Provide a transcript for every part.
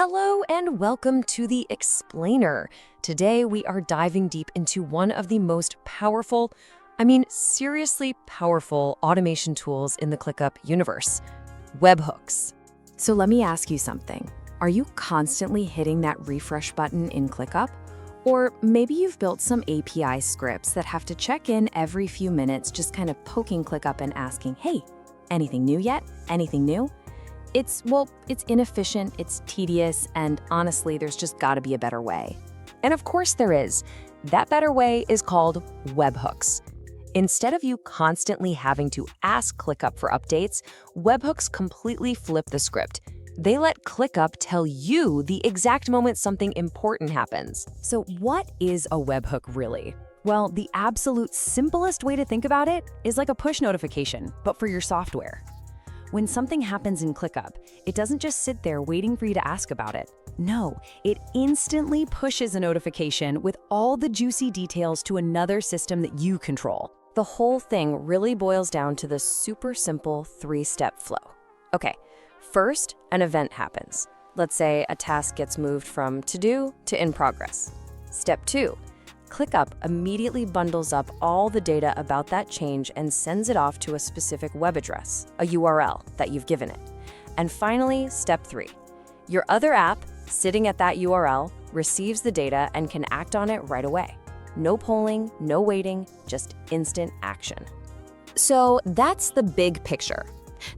Hello and welcome to the Explainer. Today we are diving deep into one of the most powerful, seriously powerful automation tools in the Clickup universe, webhooks. So let me ask you something. Are you constantly hitting that refresh button in Clickup? Or maybe you've built some API scripts that have to check in every few minutes, just kind of poking Clickup and asking, hey, anything new yet? Anything new? It's inefficient, it's tedious, and honestly, there's just gotta be a better way. And of course there is. That better way is called webhooks. Instead of you constantly having to ask Clickup for updates, webhooks completely flip the script. They let Clickup tell you the exact moment something important happens. So what is a webhook really? Well, the absolute simplest way to think about it is like a push notification, but for your software. When something happens in Clickup, it doesn't just sit there waiting for you to ask about it. No, it instantly pushes a notification with all the juicy details to another system that you control. The whole thing really boils down to the super simple three-step flow. Okay, first, an event happens. Let's say a task gets moved from to-do to in progress. Step 2, Clickup immediately bundles up all the data about that change and sends it off to a specific web address, a URL that you've given it. And finally, step 3, your other app, sitting at that URL, receives the data and can act on it right away. No polling, no waiting, just instant action. So that's the big picture.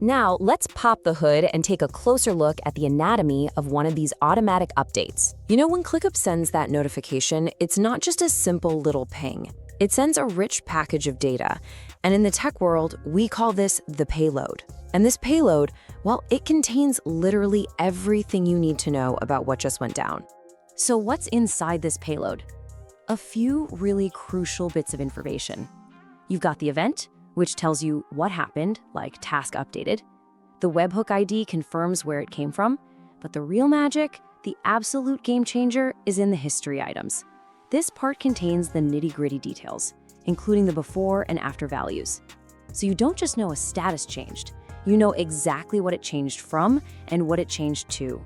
Now, let's pop the hood and take a closer look at the anatomy of one of these automatic updates. You know, when Clickup sends that notification, it's not just a simple little ping. It sends a rich package of data. And in the tech world, we call this the payload. And this payload, well, it contains literally everything you need to know about what just went down. So what's inside this payload? A few really crucial bits of information. You've got the event, which tells you what happened, like task updated. The webhook ID confirms where it came from, but the real magic, the absolute game changer, is in the history items. This part contains the nitty-gritty details, including the before and after values. So you don't just know a status changed, you know exactly what it changed from and what it changed to.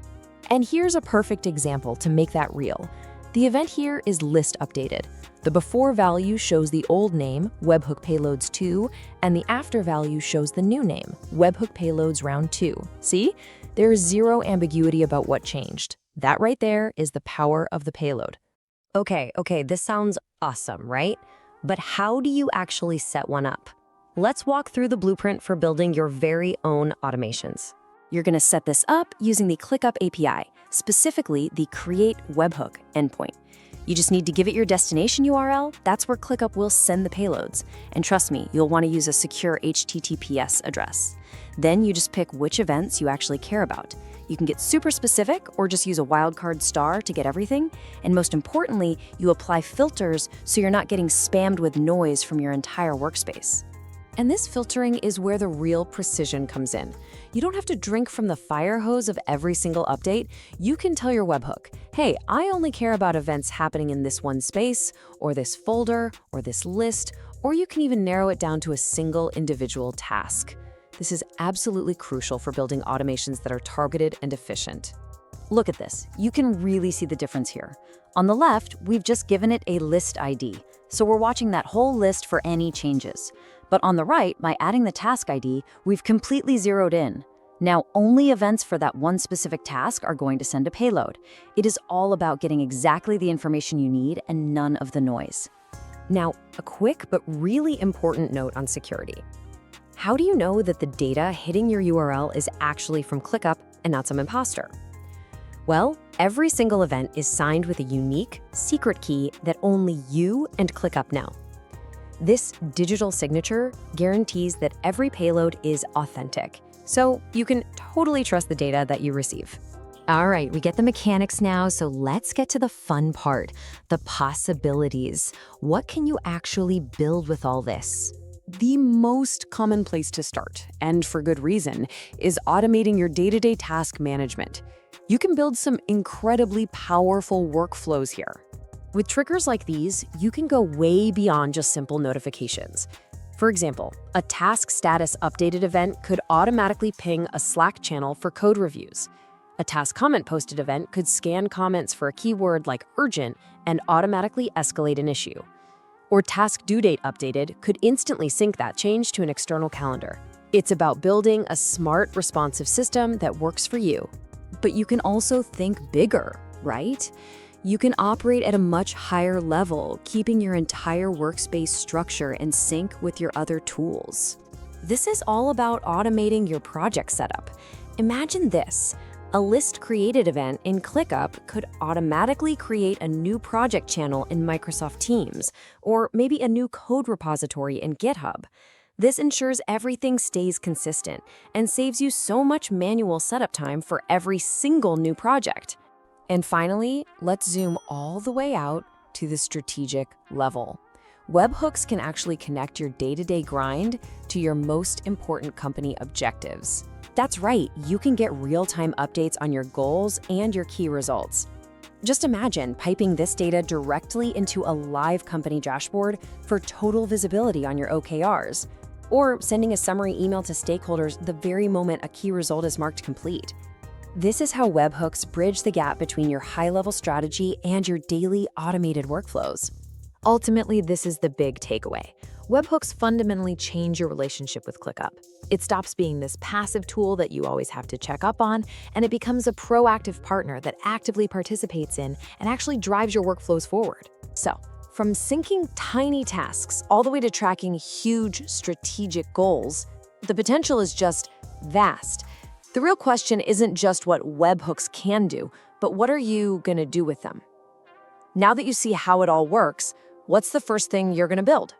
And here's a perfect example to make that real. The event here is list updated. The before value shows the old name, Webhook Payloads 2, and the after value shows the new name, Webhook Payloads Round 2. See? There is zero ambiguity about what changed. That right there is the power of the payload. Okay, this sounds awesome, right? But how do you actually set one up? Let's walk through the blueprint for building your very own automations. You're gonna set this up using the Clickup API, specifically the Create Webhook endpoint. You just need to give it your destination URL. That's where Clickup will send the payloads. And trust me, you'll want to use a secure HTTPS address. Then you just pick which events you actually care about. You can get super specific or just use a wildcard star to get everything. And most importantly, you apply filters so you're not getting spammed with noise from your entire workspace. And this filtering is where the real precision comes in. You don't have to drink from the fire hose of every single update. You can tell your webhook, hey, I only care about events happening in this one space, or this folder, or this list, or you can even narrow it down to a single individual task. This is absolutely crucial for building automations that are targeted and efficient. Look at this. You can really see the difference here. On the left, we've just given it a list ID, so we're watching that whole list for any changes. But on the right, by adding the task ID, we've completely zeroed in. Now, only events for that one specific task are going to send a payload. It is all about getting exactly the information you need and none of the noise. Now, a quick but really important note on security. How do you know that the data hitting your URL is actually from Clickup and not some imposter? Well, every single event is signed with a unique, secret key that only you and Clickup know. This digital signature guarantees that every payload is authentic, so you can totally trust the data that you receive. All right, we get the mechanics now, so let's get to the fun part, the possibilities. What can you actually build with all this? The most common place to start, and for good reason, is automating your day-to-day task management. You can build some incredibly powerful workflows here. With triggers like these, you can go way beyond just simple notifications. For example, a task status updated event could automatically ping a Slack channel for code reviews. A task comment posted event could scan comments for a keyword like urgent and automatically escalate an issue. Or task due date updated could instantly sync that change to an external calendar. It's about building a smart, responsive system that works for you. But you can also think bigger, right? You can operate at a much higher level, keeping your entire workspace structure in sync with your other tools. This is all about automating your project setup. Imagine this. A list created event in Clickup could automatically create a new project channel in Microsoft Teams, or maybe a new code repository in GitHub. This ensures everything stays consistent and saves you so much manual setup time for every single new project. And finally, let's zoom all the way out to the strategic level. Webhooks can actually connect your day-to-day grind to your most important company objectives. That's right, you can get real-time updates on your goals and your key results. Just imagine piping this data directly into a live company dashboard for total visibility on your OKRs, or sending a summary email to stakeholders the very moment a key result is marked complete. This is how webhooks bridge the gap between your high-level strategy and your daily automated workflows. Ultimately, this is the big takeaway. Webhooks fundamentally change your relationship with Clickup. It stops being this passive tool that you always have to check up on, and it becomes a proactive partner that actively participates in and actually drives your workflows forward. So, from syncing tiny tasks all the way to tracking huge strategic goals, the potential is just vast. The real question isn't just what webhooks can do, but what are you going to do with them? Now that you see how it all works, what's the first thing you're going to build?